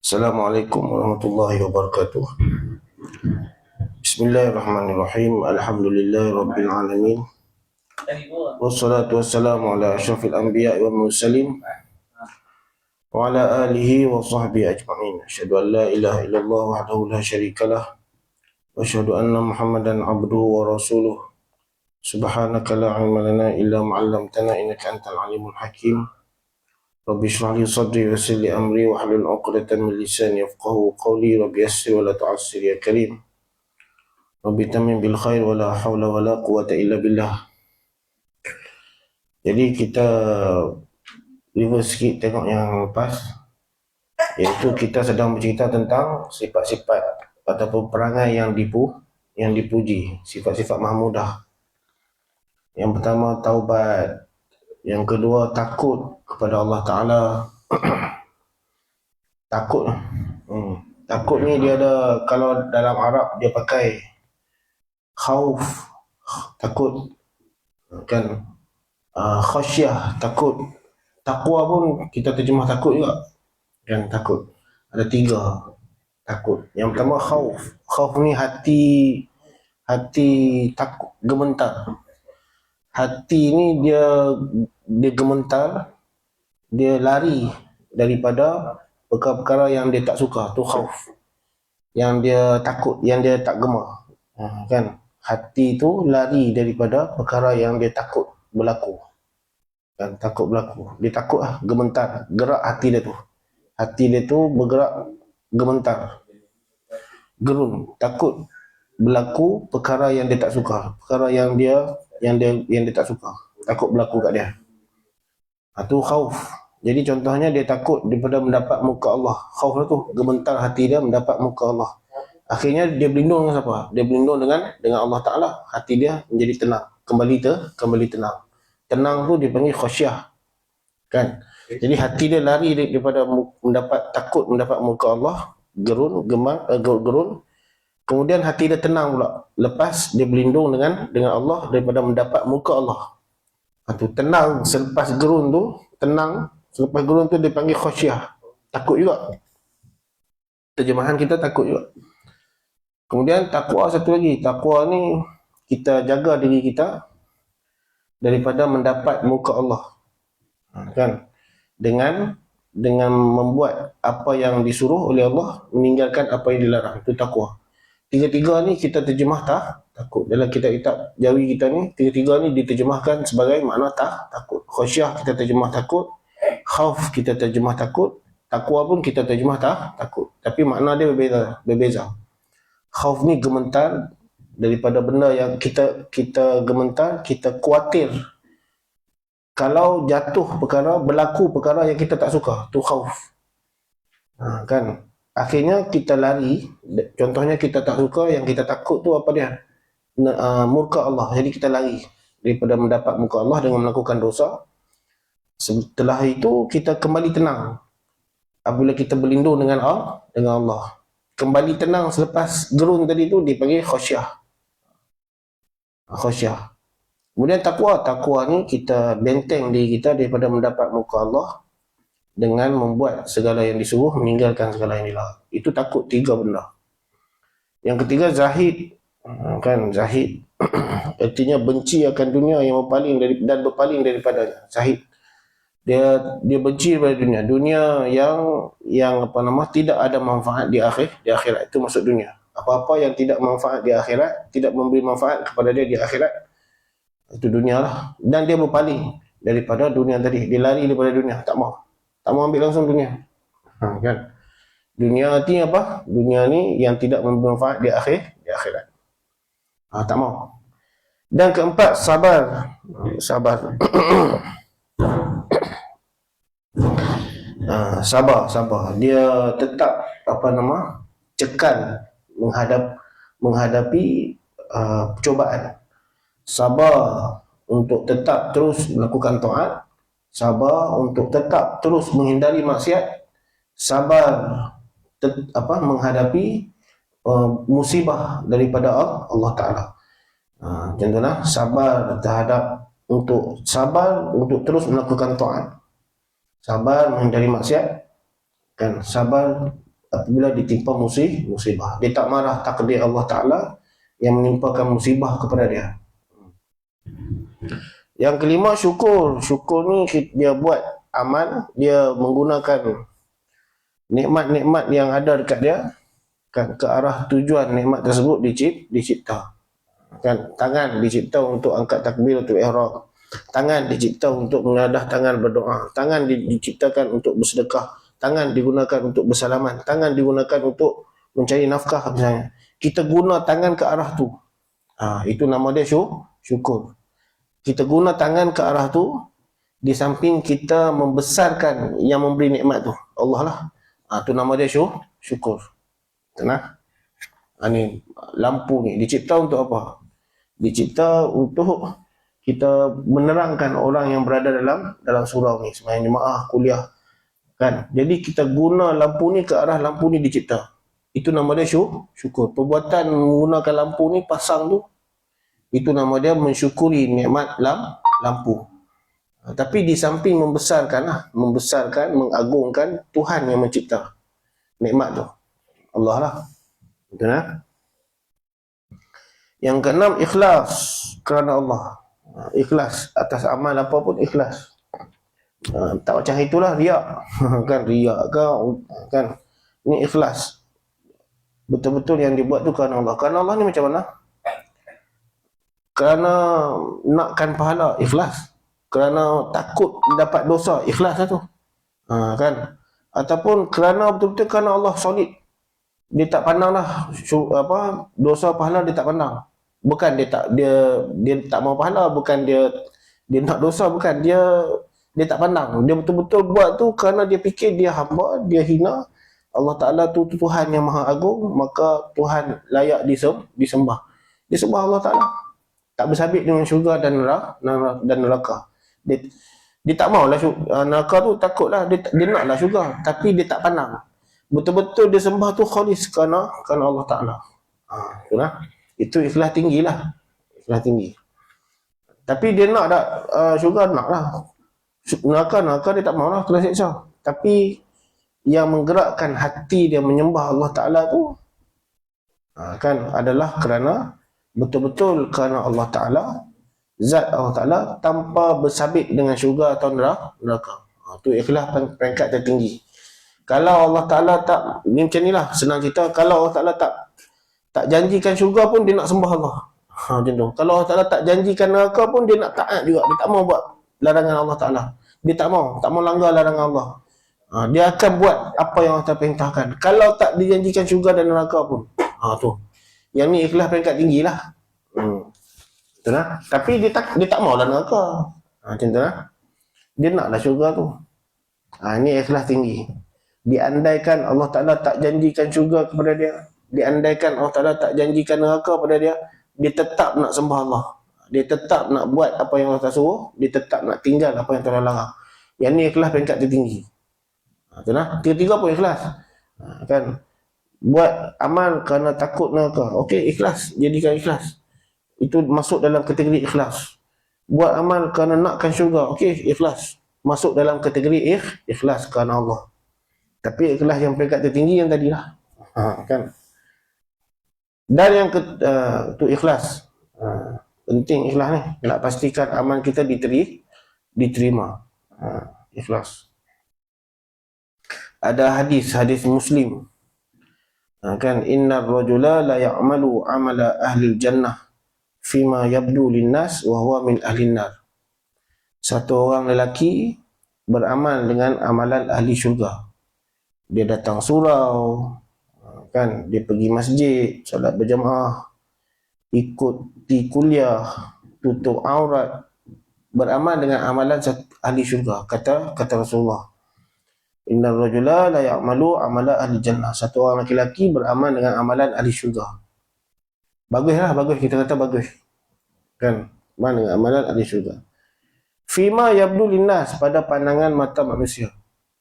Assalamualaikum warahmatullahi wabarakatuh. Bismillahirrahmanirrahim. Alhamdulillahi rabbil alamin. Wassalatu wassalamu ala asyrafil anbiya'i wal mursalin wa ala alihi wa sahbihi ajma'in. Asyhadu an la ilaha illallah wahdahu la syarikalah wa asyhadu anna Muhammadan abduhu wa rasuluh. Subhanaka la ilma lana illa ma 'allamtana innaka antal alimul hakim. Rabbi shrah li sadri wa yassir li amri wa hlul 'uqdatam min lisani yafqahu qawli. Rabbi yassir wa la tu'assir ya karim. Rabbi tamim bil khair wa la hawla wa la quwwata illa billah. Jadi kita reverse sikit tengok yang lepas, iaitu kita sedang bercerita tentang sifat-sifat ataupun perangai yang dipuji, sifat-sifat mahmudah. Yang pertama taubat, yang kedua takut kepada Allah Ta'ala. Takut takut ni dia ada, kalau dalam Arab dia pakai khauf, takut kan, khasyah, takut. Taqwa pun kita terjemah takut juga kan, takut. Ada tiga takut. Yang pertama khauf. Khauf ni hati takut, gemetar. Hati ni dia gemetar, dia lari daripada perkara-perkara yang dia tak suka, tu khauf. Yang dia takut, yang dia tak gemar, kan? Hati tu lari daripada perkara yang dia takut berlaku, kan? Takut berlaku, dia takut gemetar, gerak hati dia tu. Hati dia tu bergerak, gemetar, gerun, takut berlaku perkara yang dia tak suka, perkara yang dia tak suka, takut berlaku kat dia. Itu khauf. Jadi contohnya dia takut daripada mendapat muka Allah. Khauf tu gemetar hati dia mendapat muka Allah. Akhirnya dia berlindung dengan siapa? Dia berlindung dengan Allah Ta'ala. Hati dia menjadi tenang, kembali tenang. Tenang tu dipanggil khasyah, kan? Jadi hati dia lari daripada takut mendapat muka Allah, gerun. Kemudian hati dia tenang pula lepas dia berlindung dengan Allah daripada mendapat muka Allah. Itu tenang selepas gerun tu, tenang selepas gerun tu dipanggil khasyah, takut juga. Terjemahan kita takut juga. Kemudian takwa satu lagi. Takwa ni kita jaga diri kita daripada mendapat muka Allah, kan? Dengan membuat apa yang disuruh oleh Allah, meninggalkan apa yang dilarang. Itu takwa. Tiga-tiga ni kita terjemah takut. Dalam kitab Jawi kita ni, tiga-tiga ni diterjemahkan sebagai makna takut. Khasyah kita terjemah takut, khauf kita terjemah takut, takwa pun kita terjemah takut. Tapi makna dia berbeza. Khauf ni gemetar daripada benda yang kita gemetar, kita khawatir kalau jatuh perkara, berlaku perkara yang kita tak suka, tu khauf. Kan? Akhirnya kita lari. Contohnya kita tak suka, yang kita takut tu apa dia? Murka Allah. Jadi kita lari daripada mendapat muka Allah dengan melakukan dosa. Setelah itu kita kembali tenang apabila kita berlindung dengan Allah. Kembali tenang selepas gerun tadi tu dipanggil khasyah. Kemudian takwa ni kita benteng diri kita daripada mendapat muka Allah dengan membuat segala yang disuruh, meninggalkan segala yang dilarang. Itu takut tiga benda. Yang ketiga zahid, kan? Zahid artinya benci akan dunia yang berpaling daripadanya. Zahid, dia benci daripada dunia yang tidak ada manfaat di akhirat. Itu maksud dunia. Apa-apa yang tidak manfaat di akhirat, tidak memberi manfaat kepada dia di akhirat, itu dunia lah. Dan dia berpaling daripada dunia tadi, dia lari daripada dunia, tak mau ambil langsung dunia, kan? Dunia artinya apa? Dunia ni yang tidak memberi manfaat di akhirat, tak mau. Dan keempat, sabar. Sabar. Dia tetap cekal menghadapi percubaan. Sabar untuk tetap terus melakukan taat, sabar untuk tetap terus menghindari maksiat, sabar menghadapi musibah daripada Allah Ta'ala. Contohnya sabar untuk terus melakukan taat, sabar menghindari maksiat, kan? Sabar apabila ditimpa musibah. Dia tak marah takdir Allah Ta'ala yang menimpakan musibah kepada dia. Yang kelima, syukur. Syukur ni dia buat amal, dia menggunakan nikmat-nikmat yang ada dekat dia kan, ke arah tujuan nikmat tersebut dicipta. Kan, tangan dicipta untuk angkat takbiratul ihram. Tangan dicipta untuk mengadah tangan berdoa. Tangan diciptakan untuk bersedekah. Tangan digunakan untuk bersalaman. Tangan digunakan untuk mencari nafkah misalnya. Kita guna tangan ke arah tu. Itu nama dia syukur. Kita guna tangan ke arah tu, di samping kita membesarkan yang memberi nikmat tu, Allah lah. Tu nama dia syukur. Tenang. Ni lampu ni dicipta untuk apa? Dicipta untuk kita menerangkan orang yang berada dalam surau ni, sembahyang jemaah, kuliah kan. Jadi kita guna lampu ni ke arah lampu ni dicipta. Itu nama dia syukur. Perbuatan menggunakan lampu ni, pasang tu, itu nama dia mensyukuri nikmat lampu. Tapi di samping membesarkan, mengagungkan Tuhan yang mencipta nikmat tu, Allah lah. Betul tak? Yang keenam, ikhlas kerana Allah. Ikhlas atas amal apapun, ikhlas. Tak macam itulah riak. Kan riak kan. Ini ikhlas. Betul-betul yang dibuat tu kerana Allah. Kerana Allah ni macam mana? Kerana nakkan pahala, ikhlas. Kerana takut dapat dosa, ikhlas lah tu. Kan? Ataupun kerana betul-betul kerana Allah solid. Dia tak pandang lah dosa pahala, dia tak pandang. Bukan dia tak mau pahala, bukan dia nak dosa, bukan dia tak pandang. Dia betul-betul buat tu kerana dia fikir dia hamba, dia hina. Allah Ta'ala tu Tuhan yang maha agung, maka Tuhan layak disembah. Disembah Allah Ta'ala. Tak bersabit dengan syurga dan neraka. Dia tak maulah neraka tu, takutlah dia naklah syurga, tapi dia tak pandang. Betul-betul dia sembah tu khalis kerana Allah Ta'ala. Itulah. Itu ikhlas tinggi lah. Ikhlas tinggi. Tapi dia nak tak syurga, nak lah. Neraka dia tak mahu lah, kena siksa. Tapi yang menggerakkan hati dia menyembah Allah Ta'ala tu kan adalah kerana betul-betul kerana Allah Ta'ala, zat Allah Ta'ala, tanpa bersabit dengan syurga atau neraka. Itu ikhlas peringkat tertinggi. Kalau Allah Ta'ala tak, ni macam ni lah, senang cerita, kalau Allah Ta'ala tak janjikan syurga pun, dia nak sembah Allah. Macam tu. Kalau Allah Ta'ala tak janjikan neraka pun, dia nak taat juga. Dia tak mau buat larangan Allah Ta'ala. Dia tak mau langgar larangan Allah. Dia akan buat apa yang Allah Ta'ala perintahkan. Kalau tak dijanjikan syurga dan neraka pun. Tu. Yang ni ikhlas peringkat tinggi lah. Betul lah. Tapi dia tak maulah neraka. Macam tu lah. Dia naklah syurga tu. Ini ikhlas tinggi. Diandaikan Allah Ta'ala tak janjikan syurga kepada dia, diandaikan Allah Ta'ala tak janjikan neraka kepada dia, dia tetap nak sembah Allah. Dia tetap nak buat apa yang Allah Ta'ala suruh, dia tetap nak tinggal apa yang Allah larang. Yang ni ikhlas peringkat tertinggi. Betul lah. Tiga-tiga pun ikhlas. Kan? Buat amal kerana takut neraka. Okey, ikhlas. Jadikan ikhlas. Itu masuk dalam kategori ikhlas. Buat amal kerana nakkan syurga. Okey, ikhlas. Masuk dalam kategori ikhlas kerana Allah. Tapi ikhlas yang peringkat tertinggi yang tadi lah. Kan? Dan yang tu ikhlas. Penting ikhlas ni. Nak pastikan amal kita diterima. Ikhlas. Ada hadis Muslim. Kan, innar rajula la ya'malu amala ahli jannah fima yabdu linnas wa huwa min ahli nar. Satu orang lelaki beramal dengan amalan ahli syurga. Dia datang surau, kan, dia pergi masjid, solat berjamaah, ikuti kuliah, tutup aurat, beramal dengan amalan ahli syurga. Kata Rasulullah, innar rajula la ya'malu amala ahli jannah. Satu orang lelaki beramal dengan amalan ahli syurga. Baguslah, bagus, kita kata bagus. Kan, beramal dengan amalan ahli syurga. Fima yabdu linnas, pada pandangan mata manusia.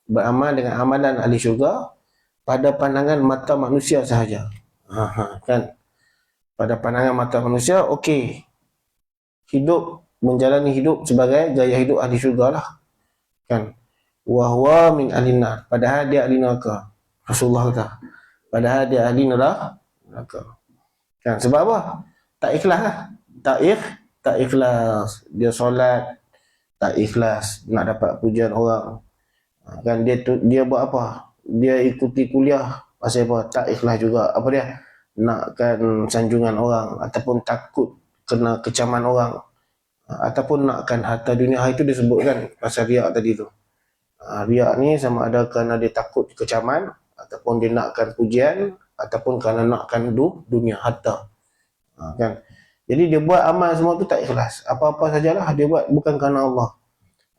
Beramal dengan amalan ahli syurga pada pandangan mata manusia sahaja. Kan? Pada pandangan mata manusia, okey. Menjalani hidup sebagai gaya hidup ahli syurga lah. Kan? Wa huwa min ahli nar, padahal dia ahli neraka. Rasulullah kata. Padahal dia ahli neraka. Kan sebab apa? Tak ikhlas lah. Tak ikhlas. Dia solat tak ikhlas nak dapat pujian orang. Kan dia buat apa? Dia ikuti kuliah pasal apa? Tak ikhlas juga. Apa dia? Nakkan sanjungan orang ataupun takut kena kecaman orang. Ataupun nakkan harta dunia. Itu disebutkan pasal riak tadi tu. Riak ni sama ada kerana dia takut kecaman ataupun dia nakkan pujian ataupun kerana nakkan dunia harta. Kan? Jadi dia buat amal semua tu tak ikhlas. Apa-apa sajalah dia buat bukan kerana Allah.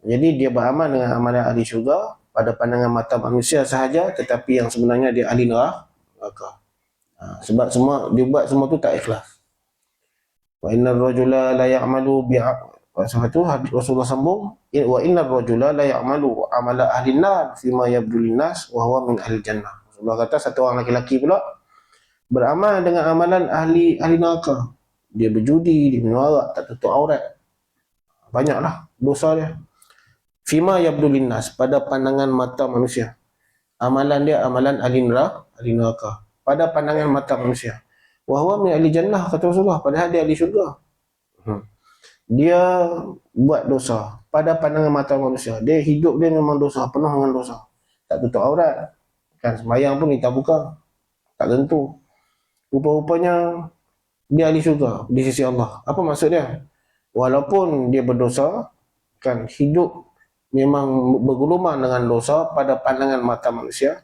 Jadi dia beramal dengan amalan ahli syurga pada pandangan mata manusia sahaja, tetapi yang sebenarnya dia ahli neraka. Sebab semua dia buat semua tu tak ikhlas. Wa innar rajula la ya'malu satu hadis Rasulullah sambung, wa innar rajula la ya'malu amala ahli nar fima yabdu linnas wa huwa min ahli jannah. Rasulullah kata satu orang lelaki pula beramal dengan amalan ahli neraka. Dia berjudi, dia minum arak, tak tutup aurat. Banyaklah dosa dia. Fima yabdu linnas, pada pandangan mata manusia. Amalan dia amalan ahli neraka. Pada pandangan mata manusia. Wa huwa min ahli jannah, kata Rasulullah, padahal dia ahli syurga. Dia buat dosa pada pandangan mata manusia. Dia hidup dia memang dosa, penuh dengan dosa. Tak tutup aurat. Kan sembahyang pun minta buka. Tak tentu. Rupa-rupanya dia ahli syurga di sisi Allah. Apa maksud dia? Walaupun dia berdosa, kan hidup memang berguluman dengan dosa pada pandangan mata manusia,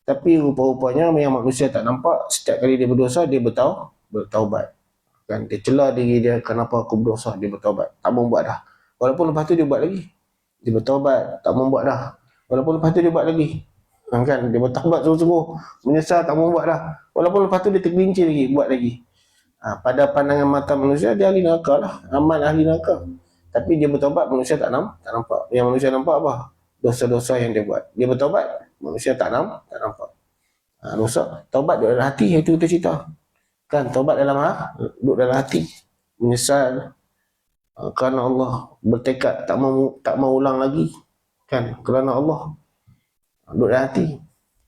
tapi rupa-rupanya yang manusia tak nampak, setiap kali dia berdosa, dia bertaubat. Kan dia celah diri dia, kenapa aku berdosa, dia bertaubat. Tak mau buat dah. Walaupun lepas tu dia buat lagi. Dia bertaubat, tak mau buat dah. Walaupun lepas tu dia buat lagi. Kan dia bertaubat sungguh-sungguh, menyesal, tak mau buat dah. Walaupun lepas tu dia tergelincir lagi, buat lagi. Pada pandangan mata manusia dia ahli neraka lah, amal ahli neraka. Tapi dia bertaubat, manusia tak nampak. Yang manusia nampak apa? Dosa-dosa yang dia buat. Dia bertaubat, manusia tak nampak. Dosa, taubat duduk dalam hati, itu kita cerita. Kan taubat duduk dalam hati, menyesal kerana Allah, bertekad tak mau ulang lagi. Kan kerana Allah, duduk dalam hati.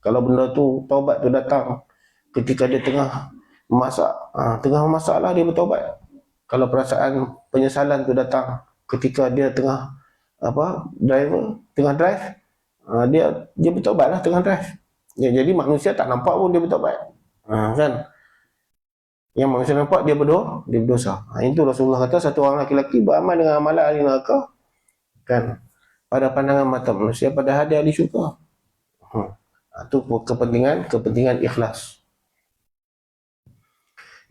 Kalau benda tu, taubat tu datang ketika dia tengah memasak lah, dia bertaubat. Kalau perasaan penyesalan tu datang ketika dia tengah drive, dia bertaubat lah tengah drive. Jadi manusia tak nampak pun dia bertaubat. Kan? Yang manusia nampak dia berdosa. Itu Rasulullah kata satu orang lelaki beramal dengan amalan ahli neraka, kan pada pandangan mata manusia, padahal dia ahli syurga. Itu kepentingan ikhlas.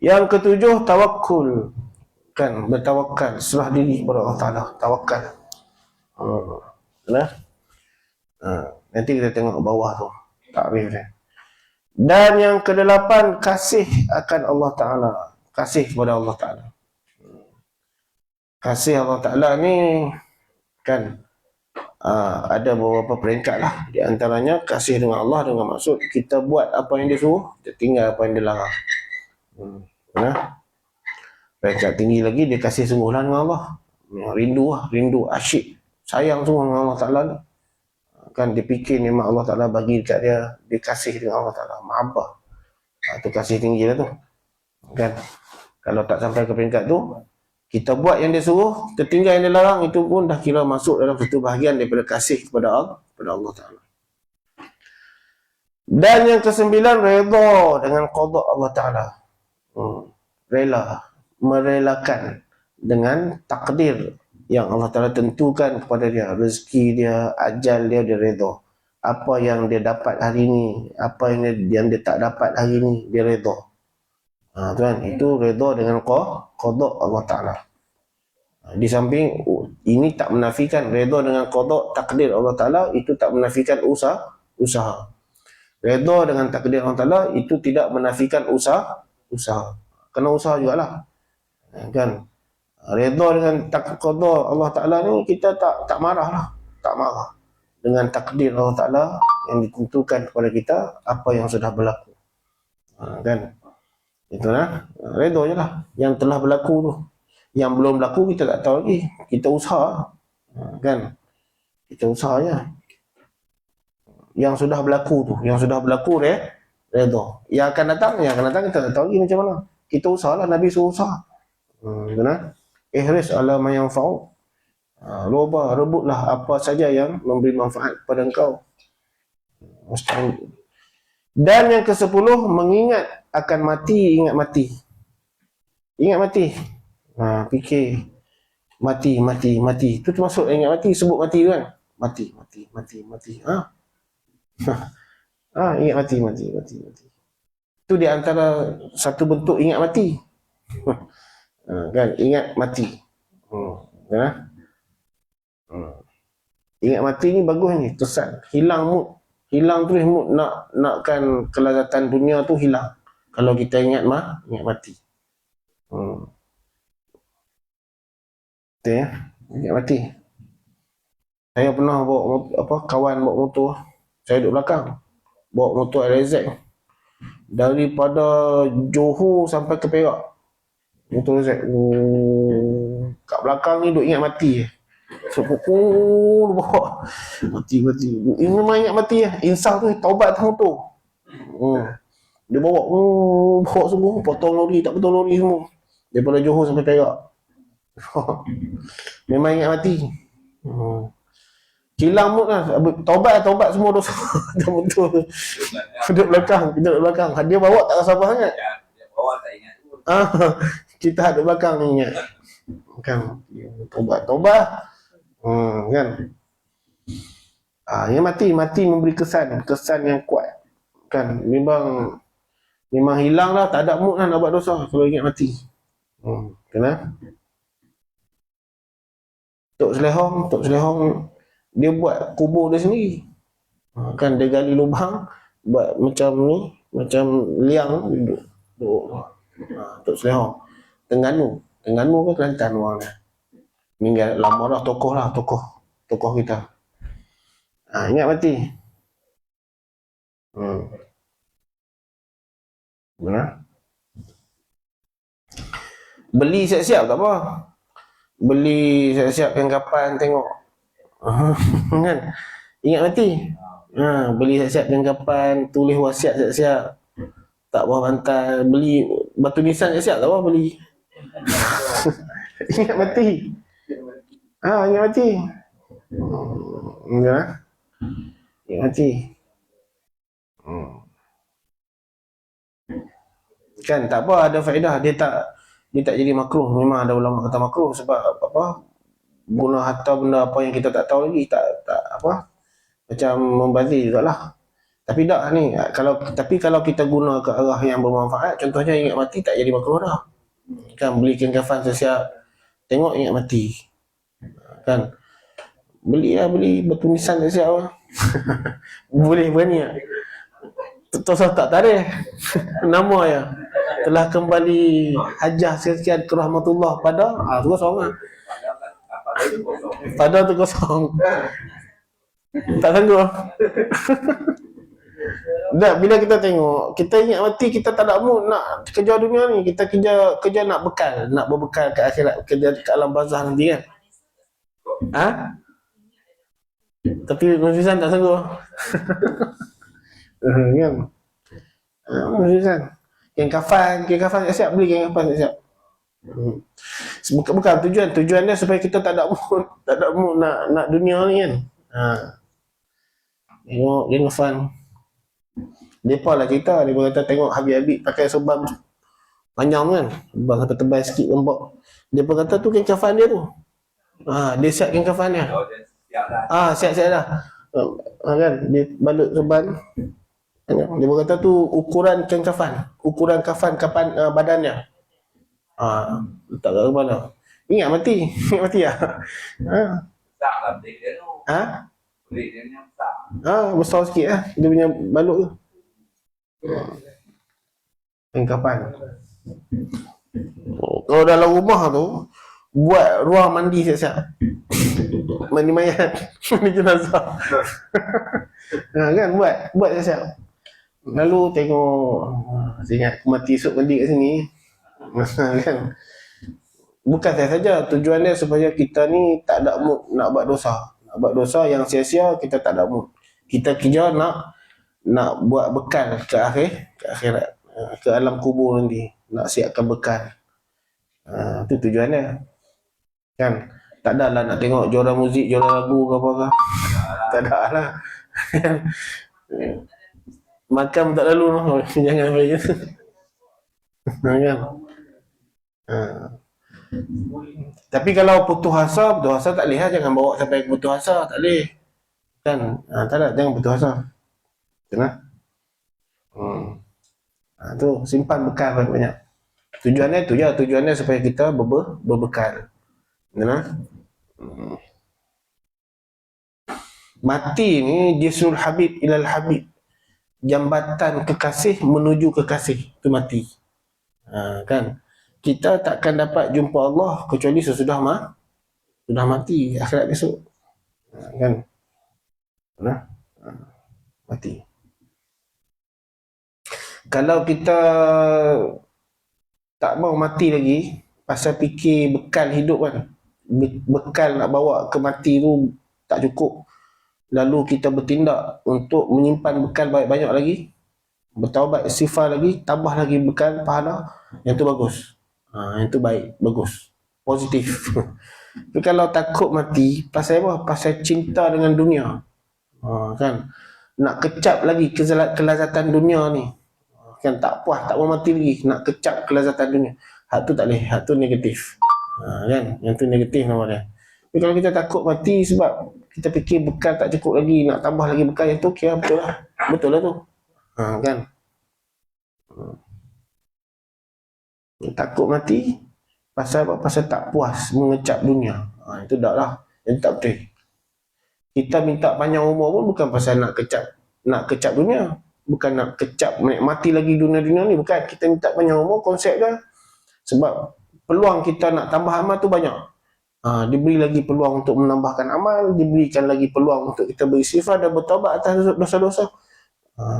Yang ketujuh, tawakul. Kan bertawakal, serah diri kepada Allah Ta'ala. Tawakal. Nanti kita tengok bawah tu takrif dia. Dan yang kedelapan, kasih akan Allah Ta'ala. Kasih kepada Allah Ta'ala. Kasih Allah Ta'ala ni kan ada beberapa peringkat lah. Di antaranya kasih dengan Allah dengan maksud kita buat apa yang dia suruh, kita tinggal apa yang dia larang. Peringkat tinggi lagi, dia kasih sungguhlah dengan Allah. Rindu asyik, sayang sungguh dengan Allah Ta'ala ni. Kan dia fikir memang Allah Ta'ala bagi dekat dia, dia kasih dengan Allah Ta'ala, mahabbah. Itu kasih tinggi lah tu. Kan kalau tak sampai ke peringkat tu, kita buat yang dia suruh, kita tinggal yang dia larang, itu pun dah kira masuk dalam satu bahagian daripada kasih kepada Allah Ta'ala. Dan yang kesembilan, redha dengan qada Allah Ta'ala. Merelakan dengan takdir yang Allah Ta'ala tentukan kepada dia, rezeki dia, ajal dia, dia redha. Apa yang dia dapat hari ni, apa yang dia tak dapat hari ni, dia redha. Tuan, itu redha dengan qada Allah Ta'ala. Di samping ini tak menafikan redha dengan qada takdir Allah Ta'ala, itu tak menafikan usaha. Redha dengan takdir Allah Ta'ala itu tidak menafikan usaha. Kena usaha jugalah. Kan redha dengan qada Allah Ta'ala ni, kita tak marah lah. Tak marah dengan takdir Allah Ta'ala yang ditentukan kepada kita, apa yang sudah berlaku. Kan itulah redha je lah yang telah berlaku tu. Yang belum berlaku kita tak tahu lagi, kita usaha. Kan kita usaha je. yang sudah berlaku tu, redha. Yang akan datang kita tak tahu lagi macam mana. Kita usahalah, Nabi suruh usaha. Benar? Ihris ala ma yanfa'u. Loba, rebutlah apa saja yang memberi manfaat kepada engkau. Dan yang ke-10, mengingat akan mati, ingat mati. Ingat mati. Fikir mati. Itu termasuk ingat mati, sebut mati kan? Mati. Ingat mati. Itu di antara satu bentuk ingat mati. Kan, ingat mati. Ingat mati ni bagus ni, kesan. Hilang terus mood nakkan kelazatan dunia tu hilang. Kalau kita ingat mati. Betul ya? Ingat mati. Saya pernah kawan bawa motor, saya duduk belakang. Bawa motor LZ daripada Johor sampai ke Perak. Motor LZ. Kat belakang ni duk ingat mati. Sepukul bawa mati. Ini memang ingat mati ya. Insaf tu taubat atas motor. Dia bawa semua, potong lori, tak potong lori semua. Daripada Johor sampai Perak. Memang ingat mati. Hilang mood lah. Taubat semua dosa. Betul. Duduk belakang. Dia bawa tak rasa apa sangat. Dia bawa tak ingat. Kita duduk belakang ni ingat. Kan. Taubat. Kan. Yang mati memberi kesan yang kuat. Kan. Memang hilang lah. Tak ada mood lah nak buat dosa kalau ingat mati. Kenapa? Tok Selehong dia buat kubur dia sendiri. Kan dia gali lubang, buat macam ni, macam liang duduk. Tok Selehong. Terengganu ke Kelantan orang dia. Meninggal lama dah, tokoh kita. Ingat mati. Benar? Beli siap-siap tak apa. Beli siap-siap yang kapan tengok. Kan? Ingat mati. Beli siap-siap yang kapan, tulis wasiat siap-siap. Tak buah bantal, beli batu nisan siap-siap tak apa beli. Ingat mati. Ingat mati. Ingat mati. Kan tak apa, ada faedah. Dia tak jadi makruh. Memang ada ulama kata makruh sebab guna harta benda apa yang kita tak tahu lagi, tak macam membazir jugalah. Tapi tak ni, kalau kita guna ke arah yang bermanfaat, contohnya ingat mati tak jadi makruh dah. Kan beli kain kafan siap, tengok ingat mati. Kan beli batu nisan siap. Boleh berani tak? Tosah tak tarikh. Nama ya. Telah kembali hajah sekian ke rahmatullah pada tu kosong lah. Pada tu kosong. Tak sanggup. Dah, bila kita tengok, kita ingat mati, kita tak ada mood nak kerja dunia ni. Kita kerja nak berbekal ke akhirat, kerja ke alam barzah nanti kan. Tapi Nuzizan tak sanggup. Kan? Nuzizan. Kain kafan siap, beli kain kafan siap. Bukan tujuan dia supaya kita tak ada mood nak dunia ni kan. Tengok kain kafan. Depa lah cerita, dia kata tengok Habib pakai serban panjang kan, serban sampai tebal sikit lembab. Dia kata tu kain kafan dia tu. Dia siap kain kafan dia. Siap dah. Kan dia balut serban. Dia kata tu ukuran kain kafan, ukuran kafan badannya. Letak kat kepala. Ingat mati lah. Tak lah beli dia tu. Beli dia ni tak. Besar sikit lah dia punya balut tu. Kain kafan. Kalau dalam rumah tu buat ruang mandi siap-siap. Mandi mayat, mandi jenazah. Kan buat siap-siap. Lalu tengok, saya ingat aku mati esok mandi kat sini. Kan? Bukan saya saja, tujuan dia supaya kita ni tak ada mood nak buat dosa. Nak buat dosa yang sia-sia, kita tak ada mood. Kita kerja nak buat bekal ke akhirat, ke alam kubur nanti, nak siapkan bekal. Itu tujuannya kan. Tak ada lah nak tengok juara muzik, juara lagu ke apa ke. Tak ada lah. Makan tak lalu jangan bagi tu. Kan. Tapi kalau putus asa tak boleh lah, jangan bawa sampai putus asa, tak boleh. Kan. Tak ada, jangan putus asa. Kenapa? Tu simpan bekal banyak-banyak. Tujuannya tu je, tujuannya supaya kita berbekal. Mati ni jisrul habib ilal habib, jambatan kekasih menuju kekasih, tu mati. Kan, kita takkan dapat jumpa Allah kecuali sesudah sudah mati akhirat besok. Kan, mati. Kalau kita tak mau mati lagi, pasal fikir bekal hidup kan, bekal nak bawa ke mati tu tak cukup, lalu kita bertindak untuk menyimpan bekal banyak lagi, bertaubat istighfar lagi, tambah lagi bekal pahala, yang tu bagus. Yang tu baik, bagus, positif. Tapi kalau takut mati, pasal apa? Pasal cinta dengan dunia. Kan, nak kecap lagi kelazatan dunia ni, kan, tak puas, tak mau mati lagi, nak kecap kelazatan dunia. Hak tu tak boleh, hak tu negatif. Kan, yang tu negatif nama dia. Tapi kalau kita takut mati sebab kita fikir bekal tak cukup lagi, nak tambah lagi bekal, yang tu kira betul lah. Betul lah tu. Kan. Takut mati pasal apa? Pasal tak puas mengecap dunia. Itu dah lah. Yang tak betul. Kita minta panjang umur pun bukan pasal nak kecap dunia. Bukan nak kecap menikmati lagi dunia-dunia ni, bukan. Kita minta panjang umur, konsep dia sebab peluang kita nak tambah amal tu banyak. Diberi lagi peluang untuk menambahkan amal, diberikan lagi peluang untuk kita beristighfar dan bertaubat atas dosa-dosa.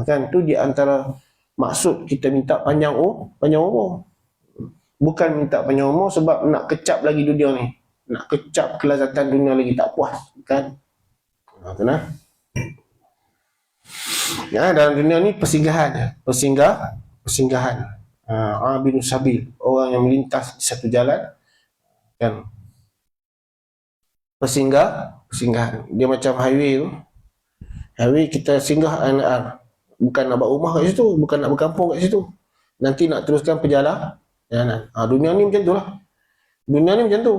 Kan, tu di antara maksud kita minta panjang umur. Bukan minta panjang umur sebab nak kecap lagi dunia ni, nak kecap kelazatan dunia lagi, tak puas, kan. Kenapa? Ya, dalam dunia ni persinggahan. Abidus sabil, orang yang melintas di satu jalan, kan. Persinggahan. Dia macam highway tu. Highway kita singgah bukan nak buat rumah kat situ, bukan nak berkampung kat situ. Nanti nak teruskan perjalanan. Dunia ni macam tu lah. Dunia ni macam tu.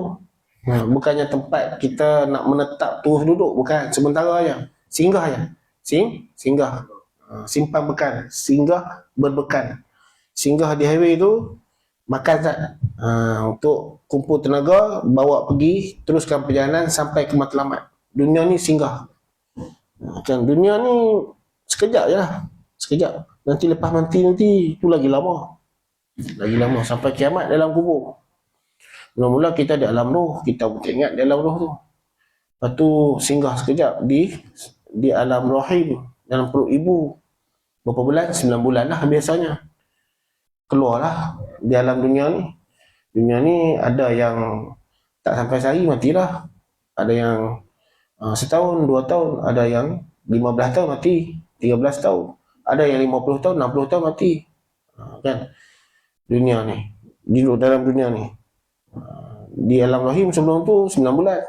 Bukannya tempat kita nak menetap terus duduk, bukan. Sementara aja. Singgah aja. Singgah. Simpan bekal, singgah berbekal. Singgah di highway tu, makan zat, untuk kumpul tenaga, bawa pergi, teruskan perjalanan sampai ke matlamat. Dunia ni singgah. Kan, dunia ni sekejap je lah. Sekejap. Nanti lepas mati tu lagi lama. Sampai kiamat dalam kubur. Mula-mula kita di alam roh, kita ingat di alam roh tu. Lepas tu singgah sekejap di alam rahim, dalam perut ibu. Berapa bulan? 9 bulan lah biasanya. Keluarlah di alam dunia ni. Dunia ni ada yang tak sampai sehari matilah. Ada yang setahun, 2 tahun. Ada yang 15 tahun mati. 13 tahun. Ada yang 50 tahun, 60 tahun mati. Kan? Dunia ni. Di dalam dunia ni. Di alam rahim sebelum tu 9 bulan.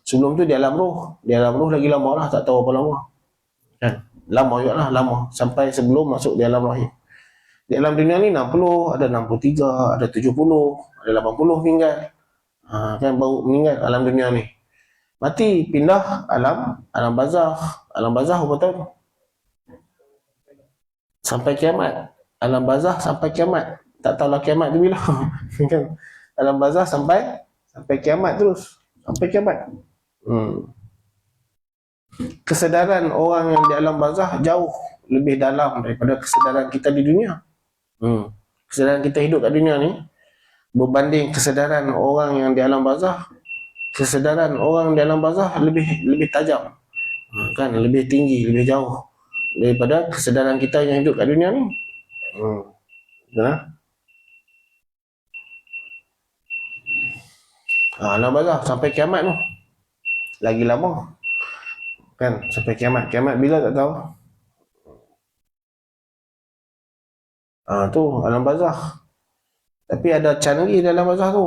Sebelum tu di alam roh. Di alam roh lagi lama lah, tak tahu apa lama. Kan? Lama juga lah, lama. Sampai sebelum masuk di alam rahim. Di alam dunia ni 60, ada 63, ada 70, ada 80 meninggal. Kan, baru meninggal alam dunia ni. Mati, pindah alam barzakh. Alam barzakh berapa tahun? Sampai kiamat. Alam barzakh sampai kiamat. Tak tahulah kiamat tu bila. Kan? Alam barzakh sampai kiamat terus. Sampai kiamat. Kesedaran orang yang di alam barzakh jauh lebih dalam daripada kesedaran kita di dunia. Kesedaran kita hidup kat dunia ni berbanding kesedaran orang yang di alam barzakh, kesedaran orang di alam barzakh lebih tajam. Kan, lebih tinggi, lebih jauh daripada kesedaran kita yang hidup kat dunia ni. Alam barzakh sampai kiamat tu lagi lama. Kan sampai kiamat. Kiamat bila tak tahu. Tu alam barzakh. Tapi ada canggih dalam barzakh tu.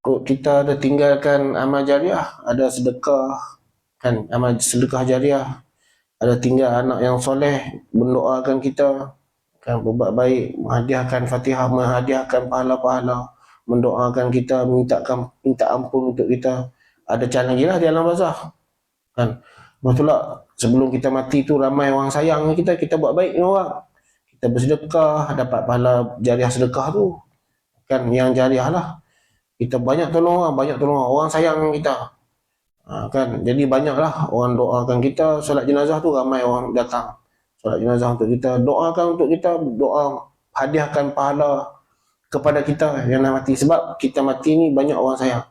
Kok kita ada tinggalkan amal jariah, ada sedekah, kan, amal sedekah jariah, ada tinggal anak yang soleh mendoakan kita, kan, berbuat baik, menghadiahkan Fatihah, menghadiahkan pahala-pahala, mendoakan kita, minta ampun untuk kita. Ada canggih lah di alam barzakh, kan. Betul tak? Sebelum kita mati tu ramai orang sayang kita, kita buat baik dengan orang. Kita bersedekah, dapat pahala jariah sedekah tu. Kan, yang jariah lah. Kita banyak tolong orang sayang kita. Kan, jadi banyaklah orang doakan kita. Solat jenazah tu ramai orang datang. Solat jenazah untuk kita, doakan untuk kita, doa hadiahkan pahala kepada kita yang nak mati. Sebab kita mati ni banyak orang sayang.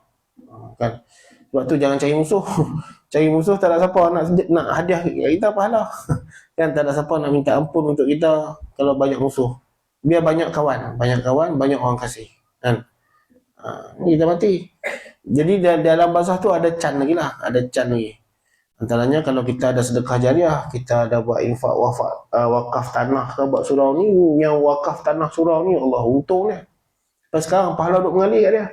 Kan. Sebab tu jangan cari musuh. Cari musuh tak ada siapa nak hadiah kita pahala. Kan, tak ada siapa nak minta ampun untuk kita kalau banyak musuh. Biar banyak kawan, banyak orang kasih. Kan. Ni kita mati. Jadi dalam barzakh tu ada can lagi lah, ada can lagi. Antaranya kalau kita ada sedekah jariah, kita ada buat infak wakaf tanah ke buat surau ni, yang wakaf tanah surau ni Allah untung dia. Sampai sekarang pahala duk mengalir kat dia.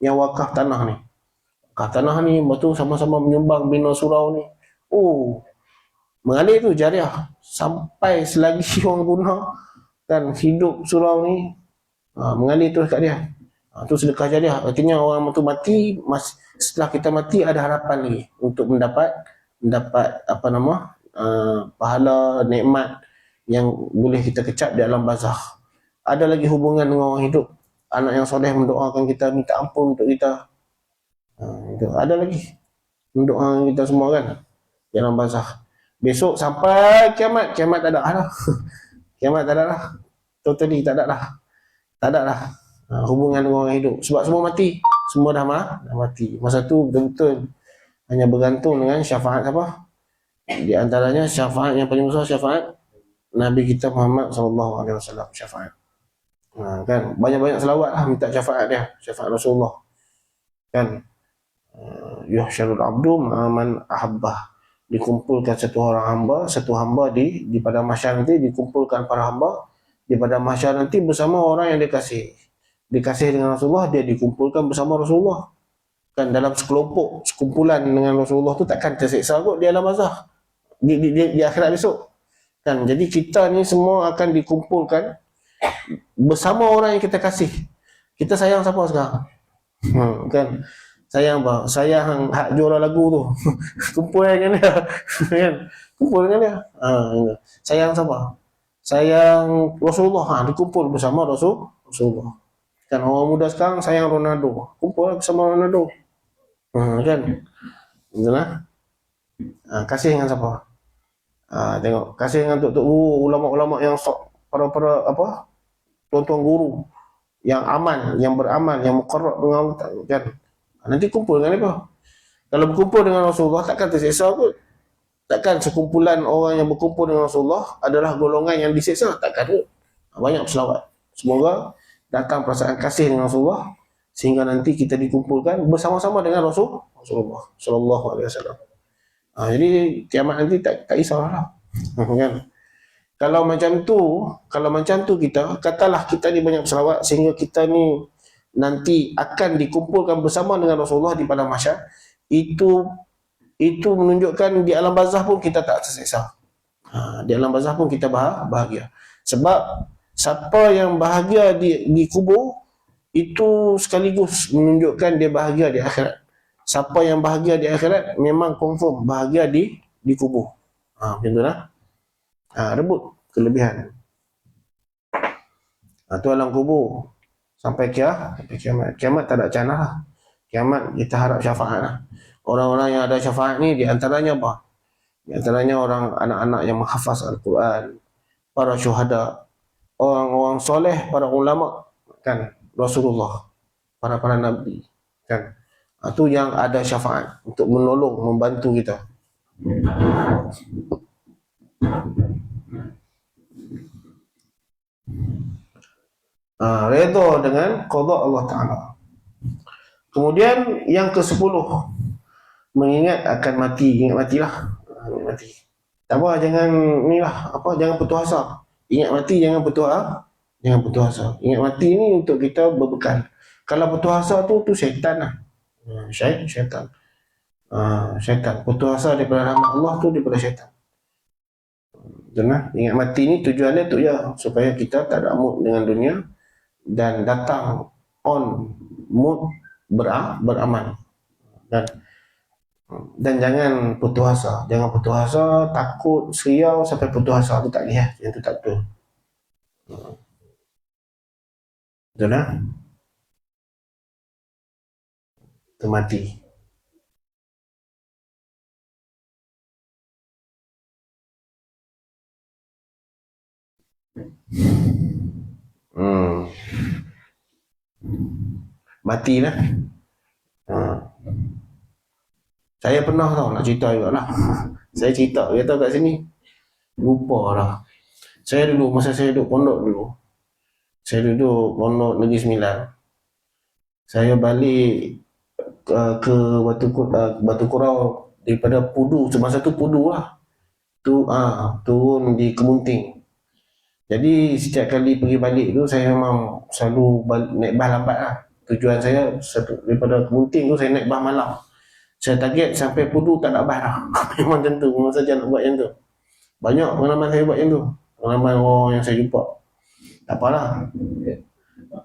Yang wakaf tanah ni. Wakaf tanah ni betul sama-sama menyumbang bina surau ni. Mengalir tu jariah sampai selagi orang guna kan hidup surau ni, mengalir terus kat dia. Tu sedekah jariah. Artinya orang tu mati, setelah kita mati ada harapan lagi untuk mendapat pahala nikmat yang boleh kita kecap di alam barzakh. Ada lagi hubungan dengan orang hidup. Anak yang soleh mendoakan kita, minta ampun untuk kita. Ada lagi mendoakan kita semua kan di alam barzakh. Besok sampai kiamat tak ada lah. Kiamat tak ada lah. Totally tak ada lah. Tak ada lah. Hubungan dengan orang hidup. Sebab semua mati. Semua dah mati. Masa tu betul-betul hanya bergantung dengan syafaat apa? Di antaranya syafaat yang paling besar, syafaat Nabi kita Muhammad SAW. Syafaat. Kan? Banyak-banyak selawat lah minta syafaat dia. Syafaat Rasulullah. Kan? Yuhsyarul abdu ma'aman ahabbah. Dikumpulkan satu hamba di pada mahsyar nanti, dikumpulkan para hamba di pada mahsyar nanti bersama orang yang dikasih dengan Rasulullah, dia dikumpulkan bersama Rasulullah. Kan dalam sekumpulan dengan Rasulullah tu takkan terseksa kot di alam barzakh. Di akhirat besok. Kan, jadi kita ni semua akan dikumpulkan bersama orang yang kita kasih. Kita sayang siapa sekarang? Kan? Sayang apa? Sayang hak juara lagu tu. Kumpul dengan dia. Kan? Kumpul dengan dia. Sayang siapa? Sayang Rasulullah. Dikumpul bersama Rasulullah. Kan orang muda sekarang sayang Ronaldo, kumpul bersama Ronaldo. Kan? Itulah. Kasih dengan siapa? Tengok, kasih dengan tok-tok guru, ulama-ulama yang para tuan-tuan guru yang aman, yang beramal, yang muqarrab dengan Allah, kan? Nanti kumpul dengan apa? Kalau berkumpul dengan Rasulullah takkan terseksa kot. Takkan sekumpulan orang yang berkumpul dengan Rasulullah adalah golongan yang diseksa, takkan kot. Banyak selawat. Semoga datang perasaan kasih dengan Rasulullah sehingga nanti kita dikumpulkan bersama-sama dengan Rasulullah sallallahu alaihi wasallam. Jadi kiamat nanti tak risaulah. Kan? Kalau macam tu kita katalah kita ni banyak selawat sehingga kita ni nanti akan dikumpulkan bersama dengan Rasulullah di padang mahsyar, itu menunjukkan di alam barzakh pun kita tak terseksa. Di alam barzakh pun kita bahagia. Sebab siapa yang bahagia di kubur itu sekaligus menunjukkan dia bahagia di akhirat. Siapa yang bahagia di akhirat memang confirm bahagia di kubur. Macam tu lah. Rebut kelebihan. Tu alam kubur. Sampai kiamat. Kiamat tak ada cana lah. Kiamat kita harap syafaat lah. Orang-orang yang ada syafaat ni di antaranya apa? Di antaranya orang anak-anak yang menghafaz Al-Quran, para syuhada, orang-orang soleh, para ulama, kan, Rasulullah, para nabi, kan. Itu yang ada syafaat untuk menolong, membantu kita. Redha dengan qada Allah Ta'ala. Kemudian yang ke-10, mengingat akan mati, ingat matilah. Ingat mati. Tak apa, jangan ni lah, jangan putus asa. Ingat mati, jangan putus asa. Jangan putus asa. Ingat mati ni untuk kita berbekal. Kalau putus asa tu syaitan lah. Syaitan. Syaitan. Putus asa daripada rahmat Allah tu daripada syaitan. Jangan. Ingat mati ni tujuannya tu ya, supaya kita tak ada mood dengan dunia dan datang on mood beramal. Dan jangan putus asa. Jangan putus asa, takut, seriau sampai putus asa tu tak boleh lah. Yang tu tak betul. Betul lah? Itu mati. Mati lah. Saya pernah tau nak cerita juga lah. Saya cerita kat sini. Lupa lah. Saya dulu, masa saya duduk pondok dulu. Saya duduk pondok Negeri Sembilan. Saya balik ke Batu Kurau daripada Pudu. Semasa tu Pudu lah. Turun di Kemunting. Jadi setiap kali pergi balik tu saya memang selalu naik bas lambat lah. Tujuan saya daripada Kemunting tu saya naik bas malam. Saya target sampai Pudu tak nak bas lah. Memang macam tu, memang saja nak buat yang tu. Banyak pengalaman saya buat yang tu. Pengalaman orang yang saya jumpa. Tak apalah.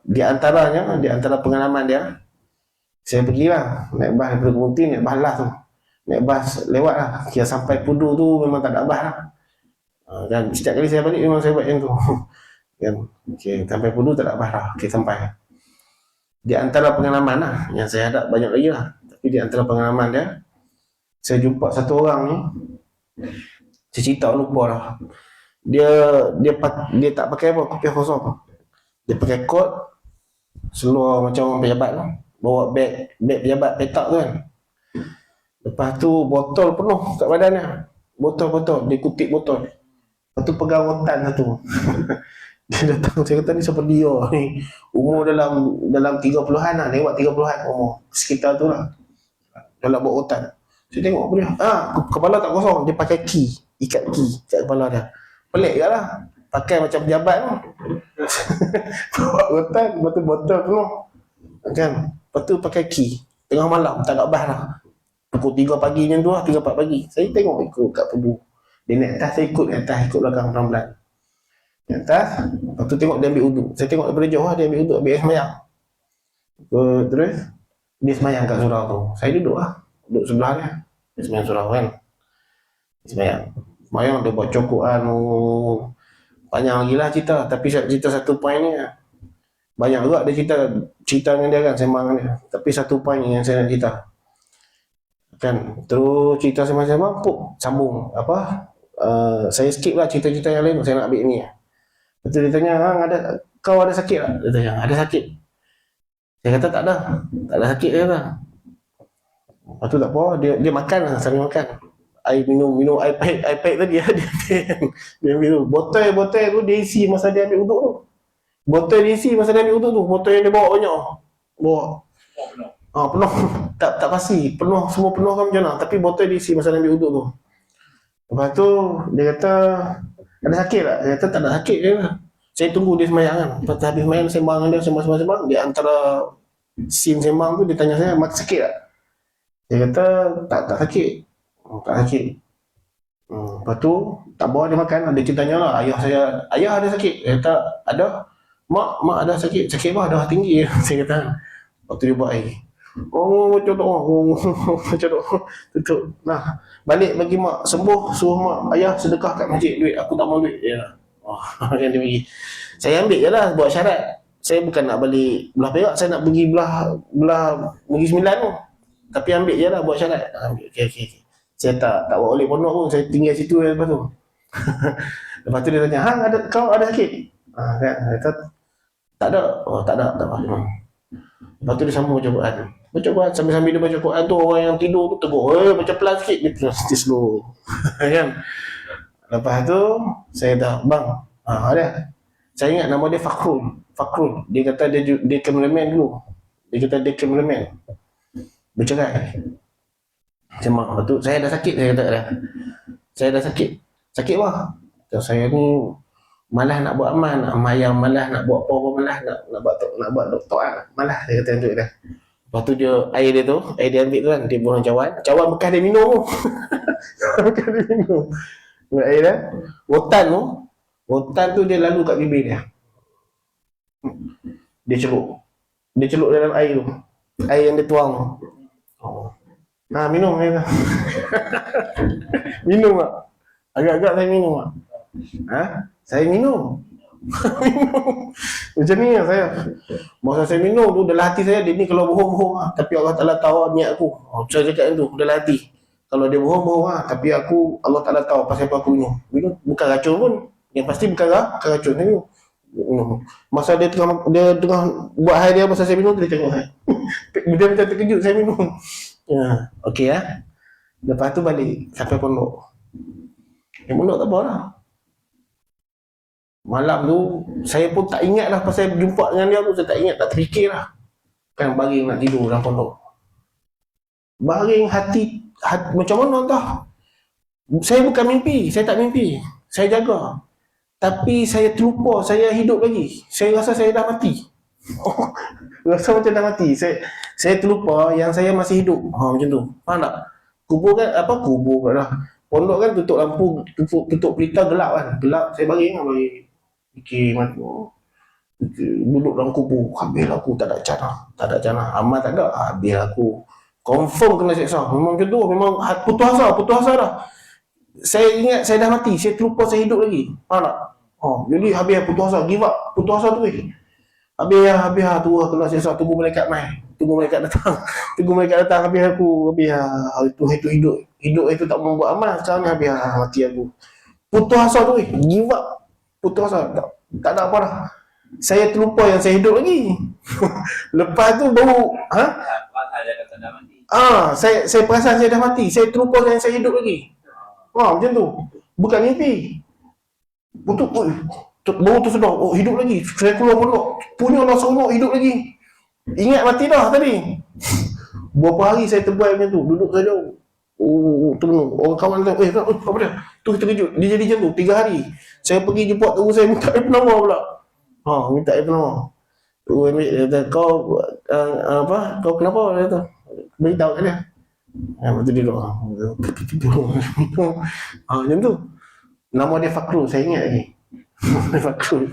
Di antara pengalaman dia, saya pergilah naik bas daripada Kemunting, naik bas lah tu. Naik bas lewat lah. Kira sampai Pudu tu memang tak nak bas lah. Dan setiap kali saya balik memang saya buat yang tu. Okay, sampai Pudu tak nak bas lah. Okay, sampai. Di antara pengalaman lah, yang saya hadap banyak lagi lah. Tapi di antara pengalaman dia, saya jumpa satu orang ni, saya cerita lupa lah. Dia tak pakai apa, kopiah kosong. Dia pakai kot, seluar macam orang pejabat lah. Bawa beg pejabat petak tu kan. Lepas tu botol penuh kat badannya. Botol, dia kutip botol. Lepas tu pegang rotan satu. Dia datang, saya kata ni siapa dia ni. Umur dalam 30-an lah, lewat 30-an umur. Sekitar tu lah. Dalam bawa rotan. Saya tengok apa dia. Kepala tak kosong, dia pakai ikat kat kepala dia. Pelik ke lah. Pakai macam pejabat tu. Bawa rotan, botol penuh. Kan? Lepas tu pakai tengah malam, tak nak bas lah. Pukul 3 pagi macam tu lah, 3-4 pagi. Saya tengok ikut kat Pudu. Dia naik atas, saya ikut belakang pelan-pelan. Naik atas, lepas tu tengok dia ambil uduk. Saya tengok daripada jauh lah, dia ambil uduk, ambil air semayang. Terus, dia semayang kat surau tu. Saya duduk duduk sebelah dia. Dia semayang surau kan. Dia semayang, dia buat cokokan. Panjang lagi lah cerita. Tapi cerita satu poin ni lah. Banyak juga dia cerita dengan dia kan, sembang dengan dia. Tapi satu poin yang saya nak cerita. Kan, terus cerita sembang-sembang, sambung. Saya skip lah cerita-cerita yang lain, saya nak ambil ni. Lepas tu dia tanya, kau ada sakit tak? Dia tanya, ada sakit. Saya kata tak ada sakit dia kata. Lepas tu tak apa, dia makan lah, sambil makan. Air minum air pahit tadi dia ambil tu. Botol tu dia isi masa dia ambil uduk tu. Botol dia isi masa dia ambil uduk tu. Botol yang dia bawa banyak. Penuh. Tak pasti. Semua penuh kan macam mana. Tapi botol dia isi masa dia ambil uduk tu. Lepas tu dia kata, ada sakit tak? Dia kata tak ada sakit je lah. Saya tunggu dia semayang kan. Lepas tu habis semayang, sembang dengan dia, sembang. Di antara scene sembang tu dia tanya saya, mak sakit tak? Dia kata tak sakit. Tak sakit. Lepas tu tak bawa dia makan. Dia tanya lah, ayah ada sakit? Dia kata ada. Mak ada sakit. Sakit apa? Darah tinggi. Saya kata. Lepas tu dia buat air. Macam tu. Tutup. Nah, balik bagi mak sembuh, suruh mak ayah sedekah kat masjid duit. Aku tak mau duit. Yang dia bagi. Saya ambil je lah buat syarat. Saya bukan nak balik belah Perak, saya nak pergi belah Negeri Sembilan tu. Tapi ambil je lah buat syarat. Okey. Saya tak bawa balik pondok pun, saya tinggal situ lepas tu. Lepas tu dia tanya, kau ada sakit? Kan, saya kata tak ada. Tak ada. Lepas tu dia sambung baca Quran. Sambil-sambil dia baca Quran tu, orang yang tidur tu tegur, baca pelan sikit. Dia slow. Kan? Lepas tu, saya dah, bang, ada. Saya ingat nama dia Fakrul. Dia kata dia cameraman dulu. Dia kata dia cameraman. Bercerai. Cuma lepas tu saya dah sakit, saya kata dah. Saya dah sakit. Sakit apa? Kata, saya ni malas nak buat amal, yang malas nak buat apa-apa, malas nak buat doktorat. Malas saya kata untuk dia. Lepas tu dia air dia ambil tu kan, dia buang cawan bekas dia minum tu. Bekas dia minum. Ambil air dia. Rotan tu dia lalu kat bibir dia. Dia celup dalam air tu. Air yang dia tuang tu. Oh. Minum dia. Minum tak? Agak-agak saya minum tak? Saya minum. Macam ni lah saya. Masa saya minum tu dalam hati saya, dia ni kalau bohong tapi Allah Ta'ala tahu niat aku. Saya cakap tu dalam hati. Kalau dia bohong tapi aku, Allah Ta'ala tahu pasal apa aku minum. Bukan racun pun. Yang pasti bukan racun ni. Masa dia tengah buat hal dia masa saya minum, dia tengok saya. Dia macam terkejut saya minum. Okey ya. Lepas tu balik sampai pondok. Pondok tak apa lah. Malam tu saya pun tak ingat lah pasal jumpa dengan dia tu, saya tak ingat, tak terfikir lah. Kan baring nak tidur dalam pondok. Baring hati macam mana entah. Saya bukan mimpi, saya tak mimpi. Saya jaga. Tapi saya terlupa saya hidup lagi. Saya rasa saya dah mati. Rasa macam dah mati. Saya terlupa yang saya masih hidup. Macam tu. Faham tak? Kubur kan, kubur pula lah. Pondok kan tutup lampu, tutup pelita, gelap kan. Gelap, saya baring. Fikir macam duduk dalam kubur. Habis aku tak ada jannah. Amal tak ada, habis aku. Confirm kena seksa. Memang macam tu. Memang putus asa dah. Saya ingat saya dah mati. Saya terlupa saya hidup lagi. Faham tak? Jadi habis putus asa. Give up. Putus asa tu Habis tu kena seksa. Tunggu malaikat datang. Habis itu hidup itu tak mau buat amal. Sekarang ni habis mati aku. Putus asa tu give up. Putus asa. Tak ada apa dah. Saya terlupa yang saya hidup lagi. Lepas tu baru saya perasan saya dah mati. Saya terlupa yang saya hidup lagi. Macam tu. Bukan mimpi. Baru tu sedar, hidup lagi. Saya keluar pondok. Punya Allah seronok hidup lagi. Ingat mati dah tadi. Berapa hari saya terbuai macam tu. Duduk saja. Tunggu. Orang kawan kata, apa dia? Tu terkejut. Dia jadi macam tu. 3 hari. Saya pergi jumpa tu, saya minta air penawar pula. Minta air penawar. Tu dia kata, kau kenapa? Dia kata, beritahu kat dia. Lepas tu dia doa. Macam tu. Nama dia Fakrul, saya ingat lagi. Fakrul.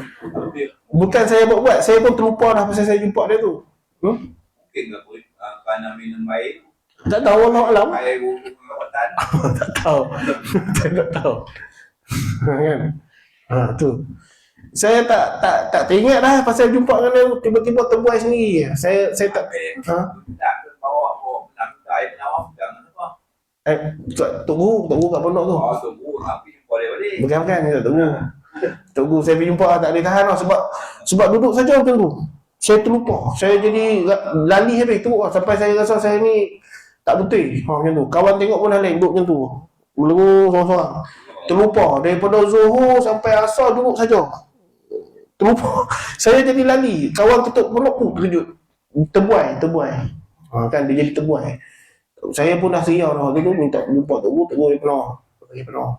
Bukan saya buat, saya pun terlupa dah pasal saya jumpa dia tu. Mungkin kerana minum air. Tak tahu, Allah Alam. Air hutan. Tak tahu. Saya tak tahu. Kan? Tu. Saya tak teringat dah pasal jumpa dengan dia, tiba-tiba terbuai sendiri. Saya tak. Tak bawa air penawar jangan apa. Tunggu kat pondok tu. Tunggu tapi jumpa dia balik. Bukan dia tak tunggu. Saya pergi jumpa tak boleh tahan lah sebab duduk saja macam tu. Saya terlupa. Saya jadi lali habis tu sampai saya rasa saya ni tak betul. Macam tu. Kawan tengok pun dah lain duduk macam tu. Meluru seorang-seorang. Terlupa daripada Zuhur sampai Asar duduk saja. Terlupa. Saya jadi lali. Kawan ketuk pondok pun terkejut. Terbuai. Kan dia jadi terbuai. Saya pun dah seriau dah waktu tu minta jumpa Tok Guru bagi penuh.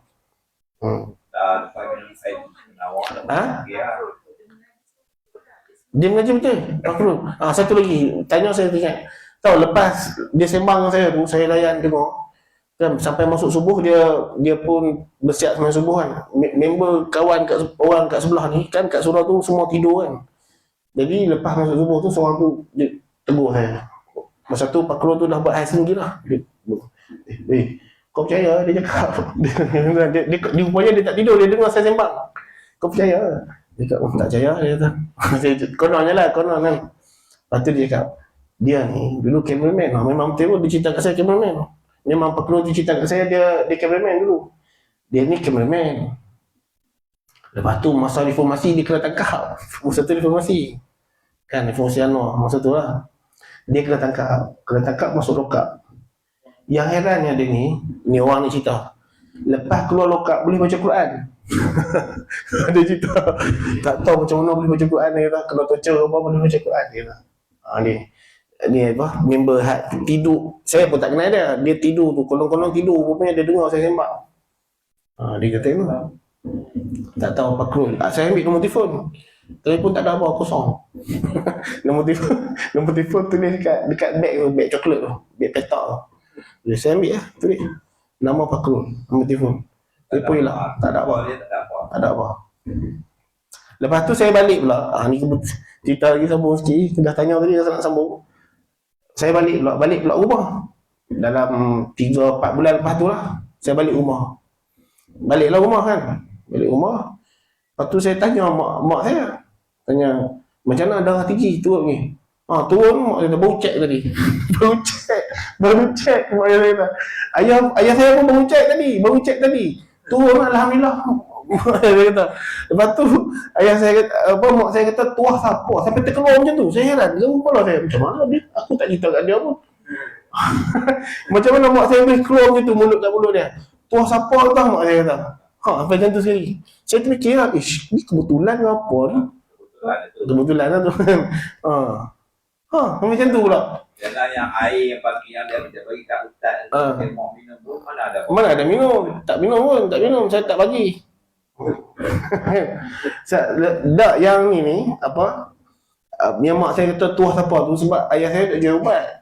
Dia mengaji betul. Fakrul. Satu lagi. Tanya saya ingat. Tahu lepas dia sembang dengan saya tu, saya layan tengok. Kan sampai masuk subuh dia pun bersiap sembahyang subuh kan. Member kawan orang kat sebelah ni kan kat surau tu semua tidur kan. Jadi lepas masuk subuh tu seorang tu dia tegur saya. Masa tu Fakrul tu dah buat hal sendiri lah. Kau percaya? Dia cakap. Dia rupanya dia tak tidur, dia dengar saya sembang. Kau percaya? Dia cakap, tak percaya. Dia kata, kononnya lah, konon kan. Lepas tu dia cakap, dia ni dulu cameraman. Memang betul dia cerita kat saya cameraman. Memang Fakrul dia cerita kat saya dia cameraman dulu. Dia ni cameraman. Lepas tu masa reformasi dia kena tangkap. Masa tu reformasi. Kan reformasi Anwar, masa tu lah. Dia kena tangkap masuk lokap. Yang herannya dia ni orang ni cerita. Lepas keluar lokap boleh baca Quran. Dia cerita. Tak tahu macam mana boleh baca Quran dia kata. Kena torture apa boleh baca Quran dia kata. Ni. ni apa, member tidur. Saya pun tak kenal dia. Dia tidur tu, kolong-kolong tidur. Rupanya dia dengar saya sembang. Dia kata tu. Tak tahu apa krul. Saya ambil nombor telefon. Telefon tak ada apa, kosong. nombor telefon tulis dekat beg tu, beg coklat tu, beg petak tu. Jadi saya ambil lah, tulis nama Fakrul, nombor telefon. Telefon je lah, tak ada apa. Tak ada apa. Lepas tu saya balik pula. Ni cerita lagi sambung sikit. Dah tanya tadi, saya nak sambung. Saya balik pula rumah. Dalam 3-4 bulan lepas tu lah, saya balik rumah. Baliklah rumah kan. Balik rumah. Lepas tu saya tanya mak saya. Tanya, macam mana darah tinggi turun ni? Turun, mak saya baru cek tadi. baru cek mak saya kata. Ayah saya pun baru cek tadi. Turun alhamdulillah. Mak saya kata. Lepas tu ayah saya kata, mak saya kata tuah siapa sampai terkeluar macam tu. Saya heran, dia kepala saya macam mana dia? Aku tak cerita kat dia pun. Macam mana mak saya boleh keluar macam tu mulut kat mulut dia? Tuah siapa tau mak saya kata. Sampai macam tu sekali. Saya terfikir lah, ni kebetulan ke apa ni? Kebetulan lah tu kan. Macam tu pula. Jangan yang air yang pagi yang dia bagi kat hutan. Dia mau minum pun mana ada minum. Tak minum pun, tak minum. Saya tak bagi. Tak, yang ni apa? Yang mak saya kata tuah siapa tu sebab ayah saya tak jual ubat.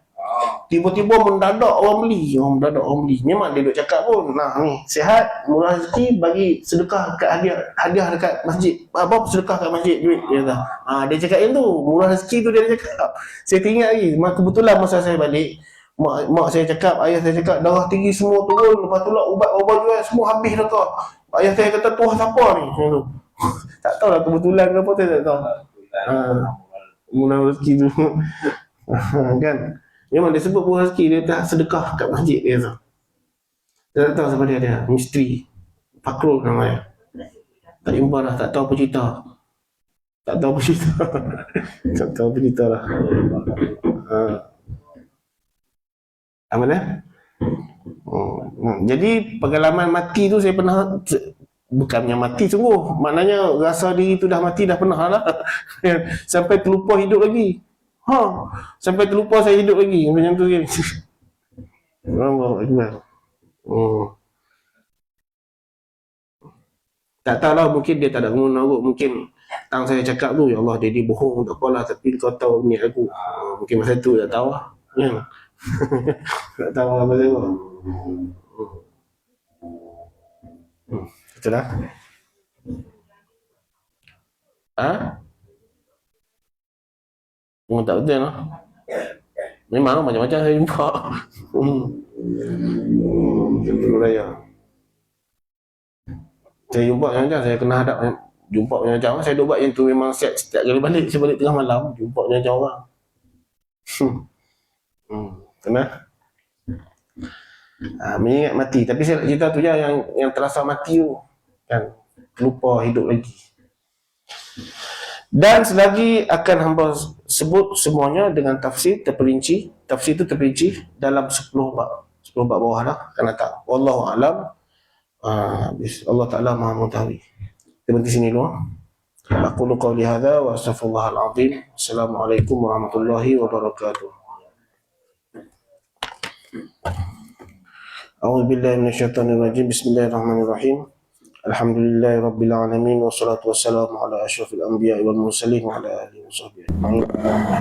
Tiba-tiba mendadak orang beli. Memang dia duk cakap pun. Ni sihat, murah rezeki, bagi sedekah kat hadiah dekat masjid. Apa sedekah kat masjid duit dia kata. Dia cakap yang tu, murah rezeki tu dia cakap. Saya teringat lagi. Kebetulan masa saya balik, mak saya cakap, ayah saya cakap darah tinggi semua turun. Lepas tu lah ubat-ubat jual semua habis dah kau. Ayah saya kata tuah siapa ni? Tak tahu lah kebetulan ke apa, saya tak tahu. Murah rezeki tu. Kan? Memang dia sebut murah rezeki, dia tak sedekah kat masjid dia tu. Saya tak tahu siapa dia. Misteri. Fakrul namanya. Tak jumpa dah, tak tahu apa cerita. Tak tahu apa cerita lah. Apa dia? Jadi pengalaman mati tu saya pernah, bukannya mati sungguh, maknanya rasa diri tu dah mati dah pernah lah. Sampai terlupa hidup lagi. Sampai terlupa saya hidup lagi. Macam tu kan. Allahu Akbar. Tak tahulah, mungkin dia tak ada guna kot. Mungkin tang saya cakap tu, ya Allah dia bohong tak apalah, tapi kau tahu niat aku. Mungkin masa tu tak tahu lah. Tak tahu apa dia. Betul lah. Tak betul lah. Memang macam-macam saya jumpa. Raya. Saya jumpa macam-macam, saya kena hadap jumpa macam-macam. Saya duk buat yang tu memang setiap kali balik, saya balik tengah malam, jumpa macam-macam orang. Kena. Mengingat mati. Tapi saya nak cerita tu je yang terasa mati tu. Kan, lupa hidup lagi. Dan selagi akan hamba sebut semuanya dengan tafsir terperinci. Tafsir itu terperinci dalam 10 bab. 10 bab bawah lah akan datang. Wallahu a'lam. Allah Ta'ala Maha Mengetahui. Kita berhenti sini dulu. Aqulu qawli hadza wa astaghfirullahal azim. Assalamualaikum warahmatullahi wabarakatuh. A'udzu billahi minasyaitonir rajim. Bismillahirrahmanirrahim. Alhamdulillahi rabbil alamin wassalatu wassalamu ala asyrafil anbiya'i wal mursalin wa ala alihi washabbihi ajma'in.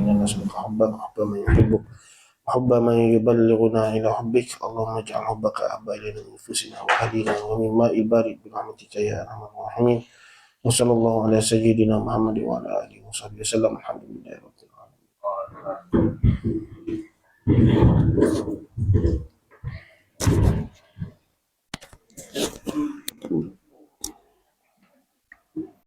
Inna nas'aluka hubba man yuhibbuk wa hubba man yuballighuna ila hubbik. Allahumma ij'al hubbaka ahabba ilayna min anfusina wa ahlina wa mimma ibarik bi rahmatika ya arhamar rahimin. Wa sallallahu ala sayyidina Muhammad wa ala alihi washabbihi wasallam. Alhamdulillahi rabbil alamin.